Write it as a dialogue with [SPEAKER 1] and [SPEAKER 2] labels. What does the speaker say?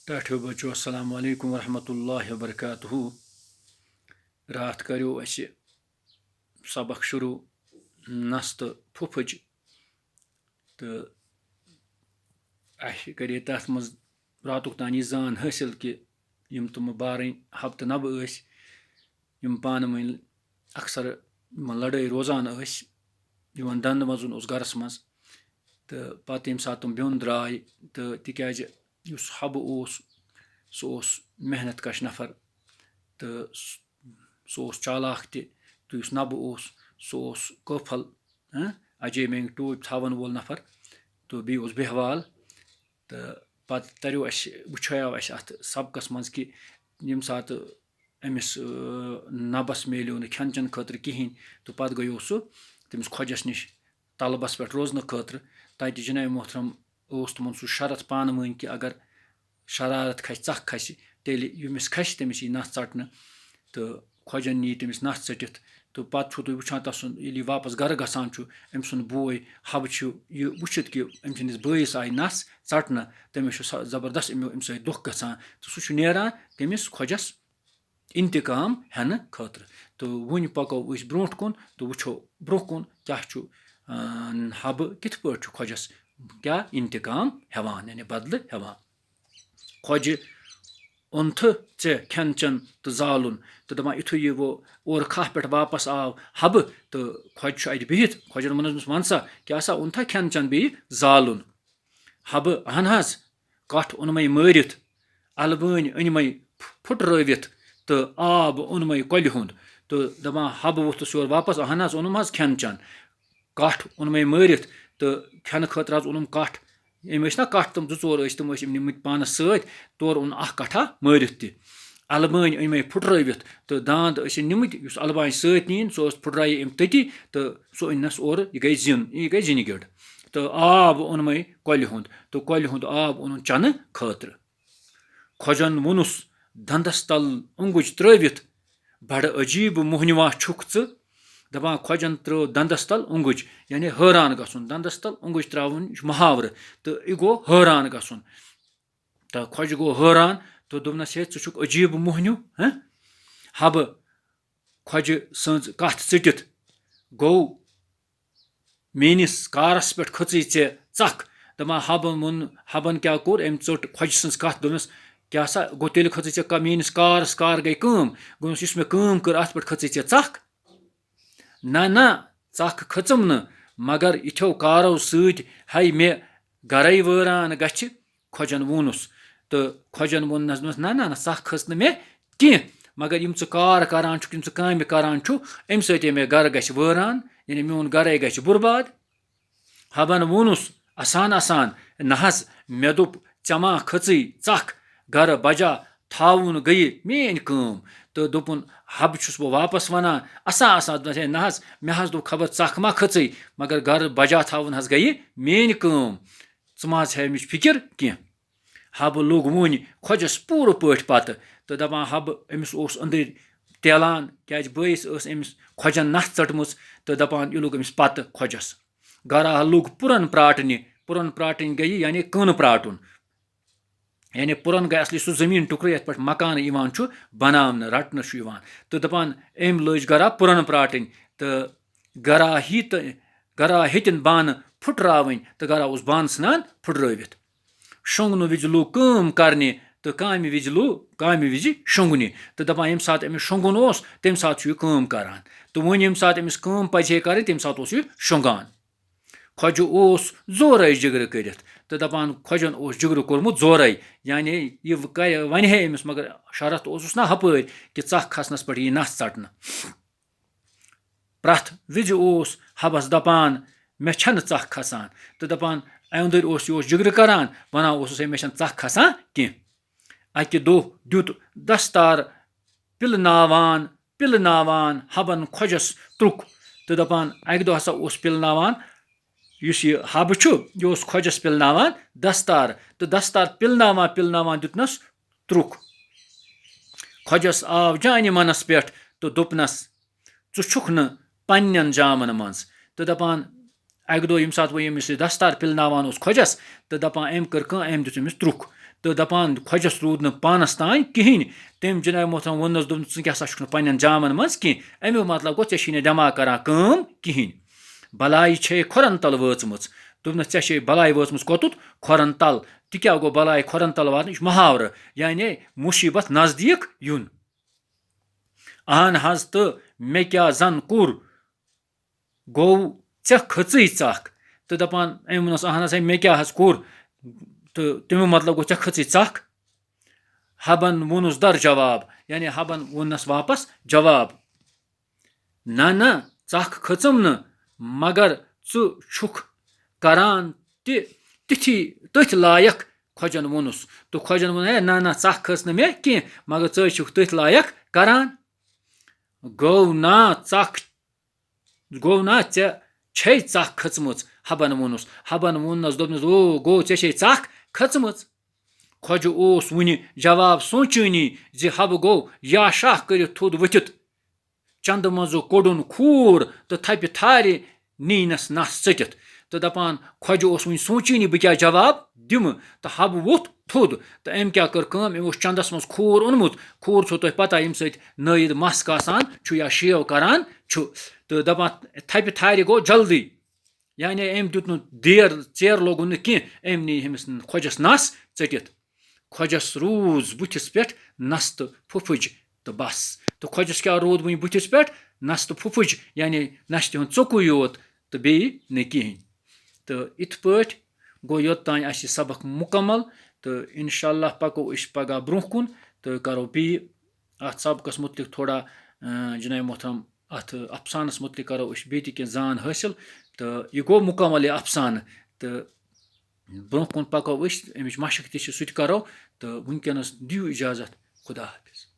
[SPEAKER 1] ٹاٹھیو بچو السلام علیکم ورحمۃ اللہ وبرکاتہ. راتھ کریو اسہِ سبق شروع نس تہٕ پھُپھٕچ تہٕ اَسہِ کَرے تَتھ منٛز راتُک تام یہِ زان حٲصِل کہِ یِم تِمہٕ بارٕنۍ حبہٕ تہٕ نبہٕ ٲسۍ یِم پانہٕ ؤنۍ اکثر یِمن لڑٲے روزان ٲسۍ یِمن دنٛدٕ منٛزُن اوس گرس منٛز تہٕ پتہٕ ییٚمہِ ساتہٕ تِم بیوٚن درٛاے تہٕ تِکیازِ یُس حبہٕ اوس سُہ اوس محنت کش نفر تہٕ سُہ اوس چالاک تہِ تہٕ یُس نبہٕ اوس سُہ اوس قٲفل اجے منٛگۍ ٹوٗپۍ تھاون وول نفر تہٕ بیٚیہِ اوس بیٚہوال تہٕ پتہٕ تریو اَسہِ وٕچھایو اَسہِ اَتھ سبقس منٛز کہِ ییٚمہِ ساتہٕ أمِس نبس میلیو نہٕ کھٮ۪ن چٮ۪ن خٲطرٕ کِہیٖنۍ تہٕ پتہٕ گٔیو سُہ تٔمِس خۄجس نِش طلبس پٮ۪ٹھ روزنہٕ خٲطرٕ تتہِ جناب محترم اوس تِمن سُہ شرط پانہٕ ؤنۍ کہِ اگر شرارت کھسہِ ژکھ کھسہِ تیٚلہِ ییٚمِس کھسہِ تٔمِس یی نس ژٹنہٕ تہٕ خۄجن نی تٔمِس نس ژٔٹِتھ تہٕ پتہٕ چھُو تُہۍ وٕچھان تسُنٛد ییٚلہِ یہِ واپس گرٕ گژھان چھُ أمۍ سُنٛد بوے حبہٕ چھُ یہِ وٕچھِتھ کہِ أمۍ سٕنٛدِس بٲیِس آیہِ نس ژٹنہٕ تٔمِس چھُ زبردست اَمہِ سۭتۍ دۄکھ گژھان تہٕ سُہ چھُ نیران تٔمِس خۄجس انتقام ہٮ۪نہٕ خٲطرٕ تہٕ وُنہِ پکو أسۍ برونٛٹھ کُن تہٕ وٕچھو برونٛہہ کُن کیاہ چھُ حبہٕ کِتھ پٲٹھۍ چھُ خۄجس کیاہ انتقام ہٮ۪وان یعنی بدلہٕ ہٮ۪وان. خۄجہِ اوٚنتھٕ ژےٚ کھٮ۪ن چٮ۪ن تہٕ زالُن تہٕ دپان یِتھُے یہِ وۄنۍ اورٕ کھہہ پٮ۪ٹھ واپس آو حبہٕ تہٕ خۄجہِ چھُ اَتہِ بِہِتھ خۄجن ووٚنُس أمِس وَن سا کیٛاہ سا اوٚنتھا کھٮ۪ن چٮ۪ن بیٚیہِ زالُن حبہٕ اہن حظ کٹھ اوٚنمَے مٲرِتھ البٲنۍ أنمَے پھُٹرٲوِتھ تہٕ آب اوٚنمَے کۄلہِ ہُنٛد تہٕ دپان حبہٕ ووٚتھُس یورٕ واپس اہن حظ اوٚنُم حظ کھٮ۪ن چٮ۪ن کٹھ اوٚنمَے مٲرِتھ تہٕ کھٮ۪نہٕ خٲطرٕ حظ اوٚنُم کٹھ أمۍ ٲسۍ نا کٹھ تِم 2-4 ٲسۍ تِم ٲسۍ أمۍ نِمٕتۍ پانس سۭتۍ تورٕ اوٚن اکھ کٹھا مٲرِتھ تہِ البٲنۍ أنمَے پھُٹرٲوِتھ تہٕ داند ٲسۍ نِمٕتۍ یُس البانہِ سۭتۍ نِیِن سُہ اوس پھُٹرایے أمۍ تٔتی تہٕ سُہ أننس اورٕ یہِ گٔے زِنہِ گٔڑ تہٕ آب اوٚنمَے کۄلہِ ہُنٛد تہٕ کۄلہِ ہُنٛد آب اوٚنُن چنہٕ خٲطرٕ خۄجن ووٚنُس دنٛدس تل اوٚنٛگُج ترٲوِتھ بڑٕ عجیٖب موہنِوا چھُکھ ژٕ دپان خۄجن ترٲو دنٛدس تل اوٚنٛگُج یعنی حٲران گژھُن دنٛدس تل اوٚنٛگُج تراوُن یہِ چھُ محاورٕ تہٕ یہِ گوٚو حٲران گژھُن تہٕ خۄجہِ گوٚو حٲران تہٕ دوٚپنس ہے ژٕ چھُکھ عجیٖب موہنیوٗ حبہٕ خۄجہِ سٕنٛز کتھ ژٔٹِتھ گوٚو میٲنِس کارس پٮ۪ٹھ کھٔژٕے ژےٚ ژکھ دپان حبن کیاہ کوٚر أمۍ ژٔٹ خۄجہِ سٕنٛز کتھ دوٚپنس کیاہ سا گوٚو تیٚلہِ کھٔژٕے ژےٚ میٲنِس کارس کار گٔے کٲم دوٚپنس یُس مےٚ کٲم کٔر اتھ پٮ۪ٹھ کھٔژٕے ژےٚ ژکھ نہ ژکھ کھٔژٕم نہٕ مگر یِتھیو کارو سۭتۍ ہے مےٚ گرے وٲران گژھِ خۄجن ووٚنُس تہٕ خۄجن ووٚننس دوٚپنس نہ ژکھ کھٔژ نہٕ مےٚ کینٛہہ مگر یِم ژٕ کار کران چھُکھ یِم ژٕ کامہِ کران چھُکھ اَمہِ سۭتۍ مےٚ گرٕ گژھِ وٲران یعنی میون گرے گژھِ بُرباد حبن ووٚنُس اَسان نہ حظ مےٚ دوٚپ ژےٚ ما کھٔژٕے ژکھ گرٕ بجا تھاوُن گٔیہِ میٲنۍ کٲم تہٕ دوٚپُن حبہٕ چھُس بہٕ واپس وَنان اَسان دوٚپنس ہے نہ حظ مےٚ حظ دوٚپ خبر ژکھ ما کھٔژٕے مگر گرٕ بجا تھاوُن حظ گٔیہِ میٲنۍ کٲم ژٕ ما حظ ہے اَمِچ فِکر کینٛہہ حبہٕ لوٚگ وُنۍ خۄجس پوٗرٕ پٲٹھۍ پتہٕ تہٕ دپان حبہٕ أمِس اوس أنٛدٕرۍ تیلان کیازِ بٲیِس ٲس أمِس خۄجن نس ژٔٹمٕژ تہٕ دپان یہِ لوٚگ أمِس پتہٕ خۄجس گرا لوٚگ پُرن پراٹنہِ گٔیہِ یعنی کٕنہٕ پراٹُن یعنی پُرن گٔے اصلی سُہ زٔمیٖن ٹُکرٕ یتھ پٮ۪ٹھ مکانہٕ یِوان چھُ بناونہٕ رٹنہٕ چھُ یِوان تہٕ دپان أمۍ لٲج گرا پُرن پراٹٕنۍ تہٕ گرا ہیٚتِن بانہٕ پھُٹراوٕنۍ تہٕ گرا اوس بانہٕ ژھٕنان پھُٹرٲوِتھ شۄنٛگنہٕ وِزِ لوٚگ کٲم کرنہِ تہٕ کامہِ وِزِ شۄنٛگنہِ تہٕ دپان ییٚمہِ ساتہٕ أمِس شۄنٛگُن اوس تمہِ ساتہٕ چھُ یہِ کٲم کران تہٕ وۄنۍ ییٚمہِ ساتہٕ أمِس کٲم پزِ ہے کرٕنۍ تمہِ ساتہٕ اوس یہِ شۄنٛگان خۄجہِ اوس زورے جِگرٕ کٔرِتھ تہٕ دپان خۄجن اوس جِگرٕ کوٚرمُت زورے یعنی یہِ وَنہِ ہے أمِس مگر شرط اوسُس نا ہپٲرۍ کہِ ژکھ کھسنس پٮ۪ٹھ یی نس ژٹنہٕ پرٛٮ۪تھ وِزِ اوس حبس دپان مےٚ چھنہٕ ژکھ کھسان تہٕ دپان أنٛدٕرۍ اوس یہِ اوس جِگرٕ کران ونان اوسُس ہے مےٚ چھنہٕ ژکھ کھسان کینٛہہ اکہِ دۄہ دیُت دستار پِلناوان حبن خۄجس ترُک تہٕ دپان اکہِ دۄہ ہسا اوس پِلناوان یُس یہِ حبہٕ چھُ یہِ اوس خۄجس پِلناوان دستار تہٕ دستار پِلناوان دیُتنس ترُک خۄجس آو جانہِ منس پٮ۪ٹھ تہٕ دوٚپنس ژٕ چھُکھ نہٕ پننٮ۪ن جامن منٛز تہٕ دپان اکہِ دۄہ ییٚمہِ ساتہٕ وۄنۍ أمِس یہِ دستار پِلناوان اوس خۄجس تہٕ دپان أمۍ کٔر کٲم أمۍ دیُت أمِس ترُک تہٕ دَپان خۄجَس روٗد نہٕ پانَس تانۍ کِہیٖنۍ تٔمۍ جِناب محترم ووٚننَس دوٚپنَس ژٕ کیٛاہ سا چھُکھ نہٕ پنٛنٮ۪ن جامَن منٛز کینٛہہ اَمیُک مطلب گوٚو ژےٚ چھی نہٕ دٮ۪ماغ کَران کٲم کِہیٖنۍ بَلاے چھے کھۄرَن تَل وٲژمٕژ دوٚپنَس ژےٚ چھے بَلاے وٲژمٕژ کوٚتُتھ کھۄرَن تَل تہِ کیٛاہ گوٚو بَلاے کھۄرَن تَل واتنہٕ یہِ چھُ محاورٕ یعنی مُصیٖبت نزدیٖک یُن اہن حظ تہٕ مےٚ کیٛاہ زَن کوٚر گوٚو ژےٚ کھٔژٕے ژَکھ تہٕ دَپان أمۍ ووٚننَس اہن حظ مےٚ کیٛاہ حظ کوٚر تہٕ تَمیُک مطلب گوٚو ژےٚ کھٔژٕے ژَکھ حبَن ووٚنُس در جواب یعنی حبَن ووٚننَس واپَس جواب نہ ژَکھ کھٔژٕم نہٕ مگر ژٕ چھُکھ کَران تہِ تٔتھۍ لایق خۄجَن ووٚنُس تہٕ خۄجَن ووٚن ہے نہ ژَکھ کھٔژ نہٕ مےٚ کینٛہہ مگر ژٕ چھُکھ تٔتھۍ لایق کَران گوٚو نا ژےٚ چھے ژَکھ کھٔژمٕژ حبَن ووٚننَس دوٚپنَس گوٚو ژےٚ چھے ژَکھ کھٔژمٕژ خۄجہِ اوس وٕنہِ جواب سونٛچٲنی زِ حبہٕ گوٚو یا شاہ کٔرِتھ تھوٚد ؤتھِتھ چندٕ منٛزٕ کوٚڑُن کھوٗر تہٕ تھپہِ تھارِ نیٖنَس نَس ژٔٹِتھ تہٕ دَپان خۄجہِ اوس وٕنہِ سونٛچٲنی بہٕ کیٛاہ جواب دِمہٕ تہٕ حبہٕ ووٚتھ تھوٚد تہٕ أمۍ کیٛاہ کٔر کٲم أمۍ اوس چندَس منٛز کھوٗر اوٚنمُت کھوٗر چھو تۄہہِ پَتہ ییٚمہِ سۭتۍ نٲیِد مَس کاسان چھُ یا شیو کَران چھُ تہٕ دَپان تھپہِ تھارِ گوٚو جلدی یعنی أمۍ دیُت نہٕ ژیر لوگُن نہٕ کینٛہہ أمۍ نی أمِس خۄجَس نَس ژٔٹِتھ خۄجَس روٗز بٕتھِس پٮ۪ٹھ نَس تہٕ پھُپھٕج تہٕ بَس تہٕ خۄجَس کیٛاہ روٗد وٕنہِ بٕتھِس پٮ۪ٹھ نَس تہٕ پھُپھٕج یعنی نَشہِ ہُنٛد ژوٚکُے یوت تہٕ بیٚیہِ نہٕ کِہیٖنۍ تہٕ یِتھ پٲٹھۍ گوٚو یوٚتانۍ اَسہِ یہِ سبق مُکمل تہٕ اِنشاء اللہ پَکو أسۍ پَگاہ برونٛہہ کُن تہٕ کَرو بیٚیہِ اَتھ سبقَس مُتعلِق تھوڑا جِناب محترم اَتھ اَفسانَس مُتعلِق کَرو أسۍ بیٚیہِ تہِ کینٛہہ زان حٲصِل تہٕ یہِ گوٚو مُکمل یہِ اَفسانہٕ تہٕ برونٛہہ کُن پَکو أسۍ اَمِچ مشق تہِ چھِ سُہ تہِ کَرو تہٕ وٕنکٮ۪نَس دِیِو اِجازت خُدا حافِظ